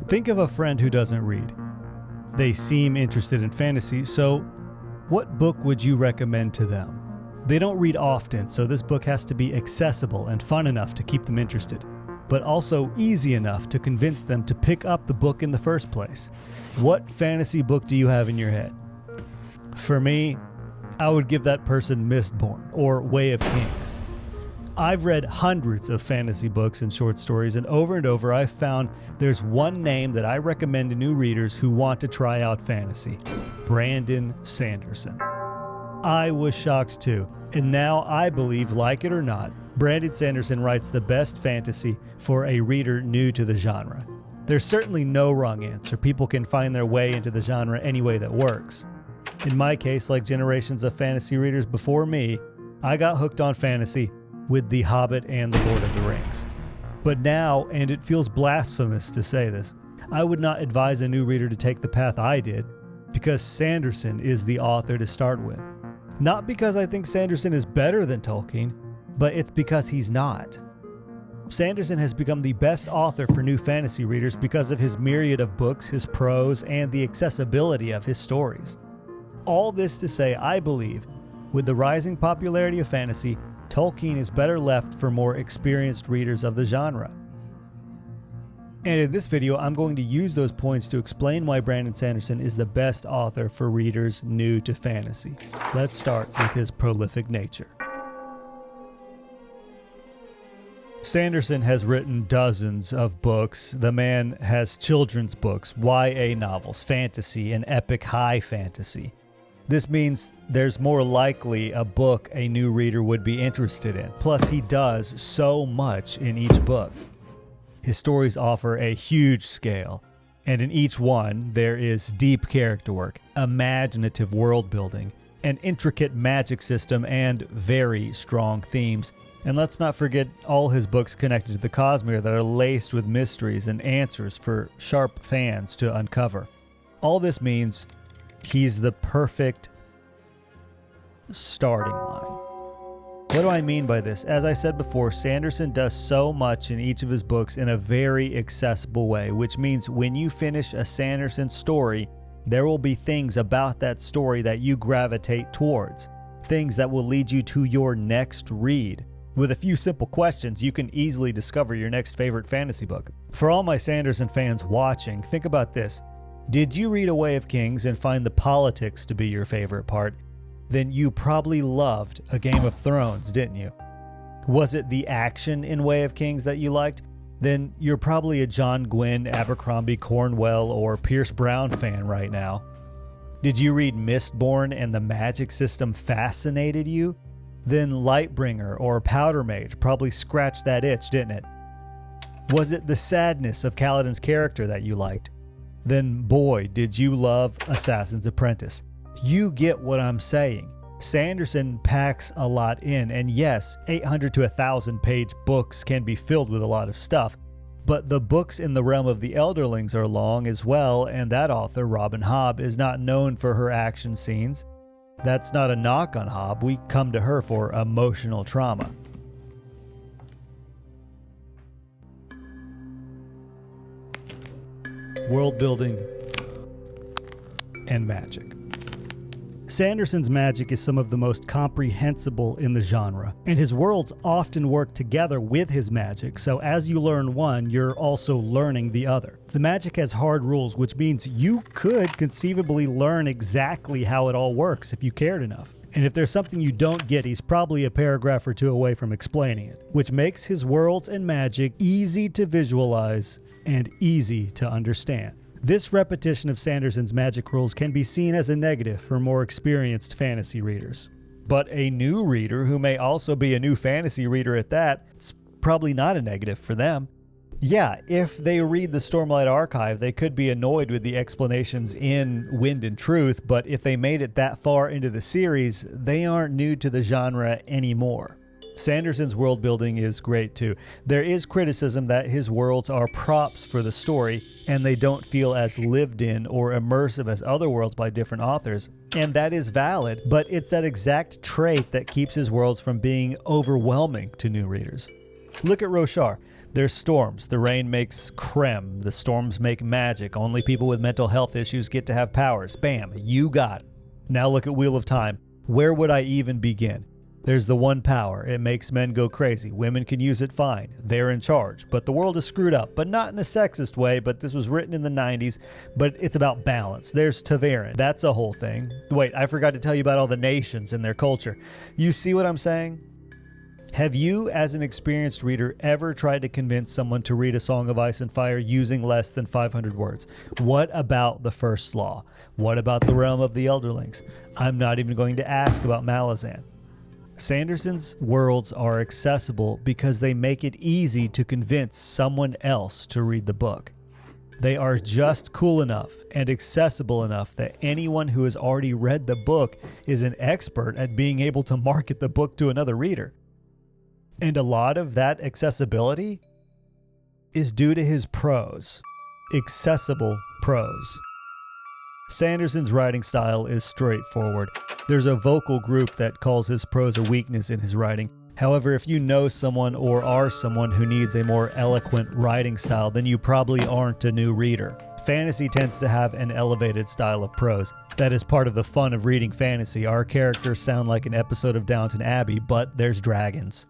Think of a friend who doesn't read. They seem interested in fantasy, so what book would you recommend to them? They don't read often, so this book has to be accessible and fun enough to keep them interested, but also easy enough to convince them to pick up the book in the first place. What fantasy book do you have in your head? For me, I would give that person Mistborn or Way of Kings. I've read hundreds of fantasy books and short stories, and over I've found there's one name that I recommend to new readers who want to try out fantasy: Brandon Sanderson. I was shocked too, and now I believe, like it or not, Brandon Sanderson writes the best fantasy for a reader new to the genre. There's certainly no wrong answer. People can find their way into the genre any way that works. In my case, like generations of fantasy readers before me, I got hooked on fantasy with The Hobbit and The Lord of the Rings. But now, and it feels blasphemous to say this, I would not advise a new reader to take the path I did, because Sanderson is the author to start with. Not because I think Sanderson is better than Tolkien, but it's because he's not. Sanderson has become the best author for new fantasy readers because of his myriad of books, his prose, and the accessibility of his stories. All this to say, I believe, with the rising popularity of fantasy, Tolkien is better left for more experienced readers of the genre. And in this video, I'm going to use those points to explain why Brandon Sanderson is the best author for readers new to fantasy. Let's start with his prolific nature. Sanderson has written dozens of books. The man has children's books, YA novels, fantasy, and epic high fantasy. This means there's more likely a book a new reader would be interested in. Plus, he does so much in each book. His stories offer a huge scale, and in each one, there is deep character work, imaginative world building, an intricate magic system, and very strong themes. And let's not forget all his books connected to the Cosmere that are laced with mysteries and answers for sharp fans to uncover. All this means he's the perfect starting line. What do I mean by this? As I said before, Sanderson does so much in each of his books in a very accessible way, which means when you finish a Sanderson story, there will be things about that story that you gravitate towards, things that will lead you to your next read. With a few simple questions, you can easily discover your next favorite fantasy book. For all my Sanderson fans watching, think about this. Did you read A Way of Kings and find the politics to be your favorite part? Then you probably loved A Game of Thrones, didn't you? Was it the action in Way of Kings that you liked? Then you're probably a John Gwynne, Abercrombie, Cornwell, or Pierce Brown fan right now. Did you read Mistborn and the magic system fascinated you? Then Lightbringer or Powder Mage probably scratched that itch, didn't it? Was it the sadness of Kaladin's character that you liked? Then boy, did you love Assassin's Apprentice. You get what I'm saying. Sanderson packs a lot in, and yes, 800 to 1,000 page books can be filled with a lot of stuff, but the books in the realm of the Elderlings are long as well, and that author, Robin Hobb, is not known for her action scenes. That's not a knock on Hobb. We come to her for emotional trauma. World building and magic. Sanderson's magic is some of the most comprehensible in the genre, and his worlds often work together with his magic, so as you learn one, you're also learning the other. The magic has hard rules, which means you could conceivably learn exactly how it all works if you cared enough. And if there's something you don't get, he's probably a paragraph or two away from explaining it, which makes his worlds and magic easy to visualize and easy to understand. This repetition of Sanderson's magic rules can be seen as a negative for more experienced fantasy readers. But a new reader, who may also be a new fantasy reader at that, it's probably not a negative for them. Yeah, if they read the Stormlight Archive, they could be annoyed with the explanations in Wind and Truth, but if they made it that far into the series, they aren't new to the genre anymore. Sanderson's world building is great too. There is criticism that his worlds are props for the story, and they don't feel as lived in or immersive as other worlds by different authors. And that is valid, but it's that exact trait that keeps his worlds from being overwhelming to new readers. Look at Roshar. There's storms. The rain makes creme. The storms make magic. Only people with mental health issues get to have powers. Bam, you got it. Now look at Wheel of Time. Where would I even begin? There's the one power. It makes men go crazy. Women can use it fine. They're in charge. But the world is screwed up. But not in a sexist way. But this was written in the 90s. But it's about balance. There's Taverin. That's a whole thing. Wait, I forgot to tell you about all the nations and their culture. You see what I'm saying? Have you, as an experienced reader, ever tried to convince someone to read A Song of Ice and Fire using less than 500 words? What about The First Law? What about The Realm of the Elderlings? I'm not even going to ask about Malazan. Sanderson's worlds are accessible because they make it easy to convince someone else to read the book. They are just cool enough and accessible enough that anyone who has already read the book is an expert at being able to market the book to another reader. And a lot of that accessibility is due to his prose. Accessible prose. Sanderson's writing style is straightforward. There's a vocal group that calls his prose a weakness in his writing. However, if you know someone or are someone who needs a more eloquent writing style, then you probably aren't a new reader. Fantasy tends to have an elevated style of prose. That is part of the fun of reading fantasy. Our characters sound like an episode of Downton Abbey, but there's dragons.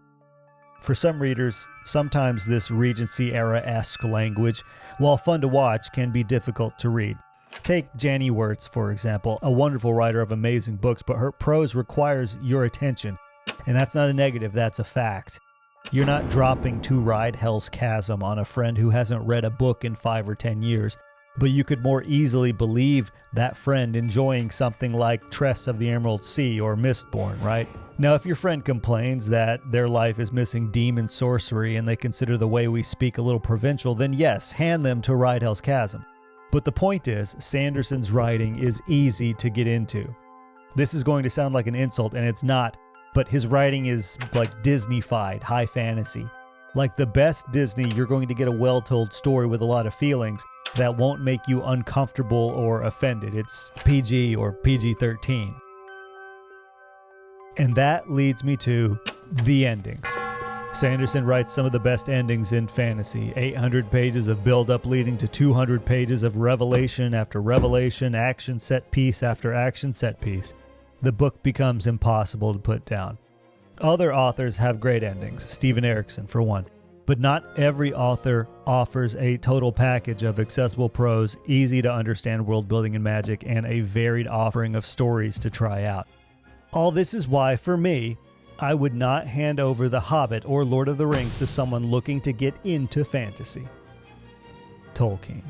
For some readers, sometimes this Regency era-esque language, while fun to watch, can be difficult to read. Take Janny Wirtz, for example, a wonderful writer of amazing books, but her prose requires your attention. And that's not a negative, that's a fact. You're not dropping to ride Hell's Chasm on a friend who hasn't read a book in 5 or 10 years, but you could more easily believe that friend enjoying something like Tress of the Emerald Sea or Mistborn, right? Now, if your friend complains that their life is missing demon sorcery and they consider the way we speak a little provincial, then yes, hand them to Ride Hell's Chasm. But the point is, Sanderson's writing is easy to get into. This is going to sound like an insult, and it's not, but his writing is like Disney-fied, high fantasy. Like the best Disney, you're going to get a well-told story with a lot of feelings that won't make you uncomfortable or offended. It's PG or PG-13. And that leads me to the endings. Sanderson writes some of the best endings in fantasy. 800 pages of build-up leading to 200 pages of revelation after revelation, action set piece after action set piece. The book becomes impossible to put down. Other authors have great endings, Stephen Erickson for one, but not every author offers a total package of accessible prose, easy to understand world building and magic, and a varied offering of stories to try out. All this is why, for me, I would not hand over The Hobbit or Lord of the Rings to someone looking to get into fantasy. Tolkien.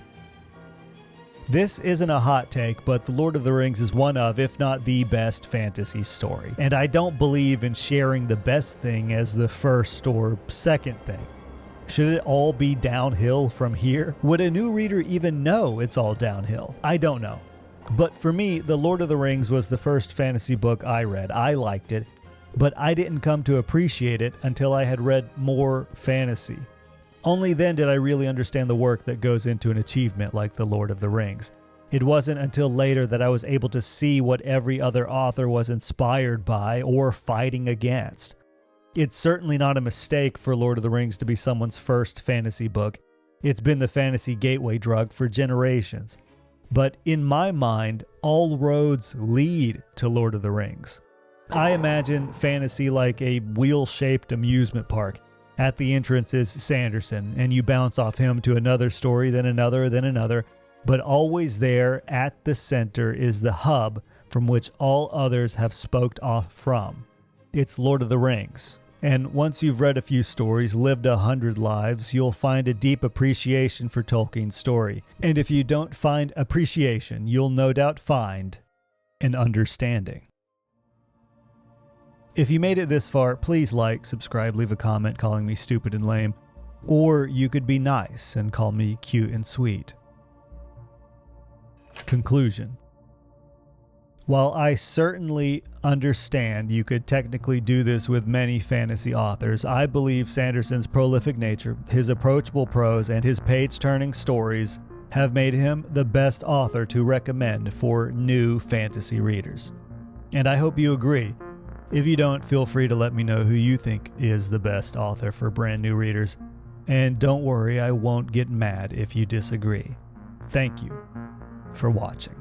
This isn't a hot take, but The Lord of the Rings is one of, if not the best fantasy story. And I don't believe in sharing the best thing as the first or second thing. Should it all be downhill from here? Would a new reader even know it's all downhill? I don't know. But for me, The Lord of the Rings was the first fantasy book I read. I liked it, but I didn't come to appreciate it until I had read more fantasy. Only then did I really understand the work that goes into an achievement like The Lord of the Rings. It wasn't until later that I was able to see what every other author was inspired by or fighting against. It's certainly not a mistake for Lord of the Rings to be someone's first fantasy book. It's been the fantasy gateway drug for generations. But in my mind, all roads lead to Lord of the Rings. I imagine fantasy like a wheel-shaped amusement park. At the entrance is Sanderson, and you bounce off him to another story, then another, but always there at the center is the hub from which all others have spoked off from. It's Lord of the Rings. And once you've read a few stories, lived 100 lives, you'll find a deep appreciation for Tolkien's story. And if you don't find appreciation, you'll no doubt find an understanding. If you made it this far, please like, subscribe, leave a comment calling me stupid and lame. Or you could be nice and call me cute and sweet. Conclusion. While I certainly understand you could technically do this with many fantasy authors, I believe Sanderson's prolific nature, his approachable prose, and his page-turning stories have made him the best author to recommend for new fantasy readers. And I hope you agree. If you don't, feel free to let me know who you think is the best author for brand new readers. And don't worry, I won't get mad if you disagree. Thank you for watching.